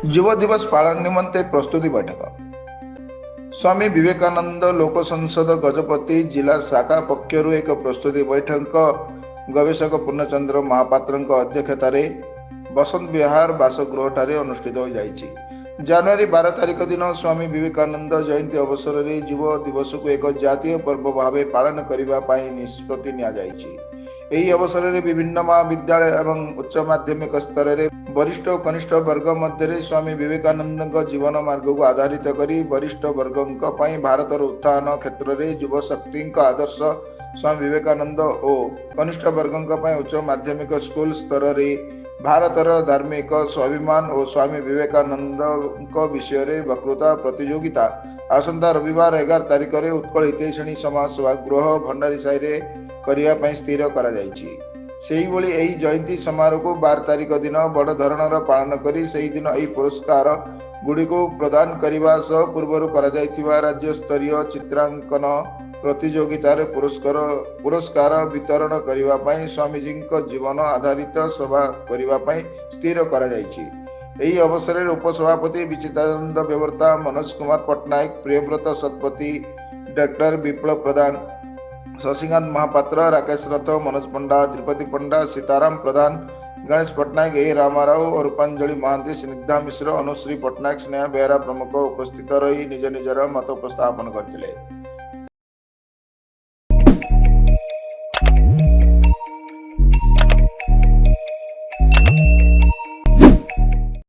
युव दिवस पालन निमंते प्रस्तुति बैठक। स्वामी विवेकानंद लोक संसद गजपति जिला शाखा पक्षर एक प्रस्तुति बैठक गवेषक पूर्णचंद्र महापात्र अध्यक्षतार बसंत विहार बासगृह ठारे अनुष्ठित हो जाइछि। जनवरी 12 तारिख दिन स्वामी विवेकानंद जयंती अवसर में युव दिवस को एक जातीय पर्व भाव पालन करने निष्पत्ति नि ଏହି ଅବସରରେ ବିଭିନ୍ନ ମହାବିଦ୍ୟାଳୟ ଏବଂ ଉଚ୍ଚ ମାଧ୍ୟମିକ ସ୍ତରରେ ବରିଷ୍ଠ ଓ କନିଷ୍ଠ ବର୍ଗ ମଧ୍ୟରେ ସ୍ୱାମୀ ବିବେକାନନ୍ଦଙ୍କ ଜୀବନ ମାର୍ଗକୁ ଆଧାରିତ କରି ବରିଷ୍ଠ ବର୍ଗଙ୍କ ପାଇଁ ଭାରତର ଉତ୍ଥାନ କ୍ଷେତ୍ରରେ ଯୁବ ଶକ୍ତିଙ୍କ ଆଦର୍ଶ, ସ୍ୱାମୀ ବିବେକାନନ୍ଦ ଓ କନିଷ୍ଠ ବର୍ଗଙ୍କ ପାଇଁ ଉଚ୍ଚ ମାଧ୍ୟମିକ ସ୍କୁଲ ସ୍ତରରେ ଭାରତର ଧାର୍ମିକ ସ୍ୱାଭିମାନ ଓ ସ୍ୱାମୀ ବିବେକାନନ୍ଦଙ୍କ ବିଷୟରେ ବକ୍ତୃତା ପ୍ରତିଯୋଗିତା ଆସନ୍ତା ରବିବାର 11 ତାରିଖରେ ଉତ୍କଳ ହିତୈଷିଣୀ ସମାଜ ସଭାଗୃହ ଭଣ୍ଡାରୀସାହିରେ କରିବା ପାଇଁ ସ୍ଥିର କରାଯାଇଛି। ସେହିଭଳି ଏହି ଜୟନ୍ତୀ ସମାରୋହକୁ 12 ତାରିଖ ଦିନ ବଡ଼ ଧରଣର ପାଳନ କରି ସେହି ଦିନ ଏହି ପୁରସ୍କାର ଗୁଡ଼ିକୁ ପ୍ରଦାନ କରିବା ସହ ପୂର୍ବରୁ କରାଯାଇଥିବା ରାଜ୍ୟସ୍ତରୀୟ ଚିତ୍ରାଙ୍କନ ପ୍ରତିଯୋଗିତାରେ ପୁରସ୍କାର ବିତରଣ କରିବା ପାଇଁ ସ୍ୱାମୀଜୀଙ୍କ ଜୀବନ ଆଧାରିତ ସଭା କରିବା ପାଇଁ ସ୍ଥିର କରାଯାଇଛି। ଏହି ଅବସରରେ ଉପସଭାପତି ବିଚିତାନନ୍ଦ ବେବର୍ତ୍ତା, ମନୋଜ କୁମାର ପଟ୍ଟନାୟକ, ପ୍ରିୟବ୍ରତ ଶତପଥୀ, ଡକ୍ଟର ବିପ୍ଳବ ପ୍ରଧାନ, शशिकांत महापात्र, राकेश रथ, मनोज पंडा, त्रिपति पंडा, सीताराम प्रधान, गणेश पट्टनायक, ए रामाराव और रूपांजलि महांती, स्निग्धा मिश्र, अनुश्री पट्टनायक, स्नेहा बेहरा प्रमुख उपस्थित रही निज निजर मत उपस्थापन करथिले।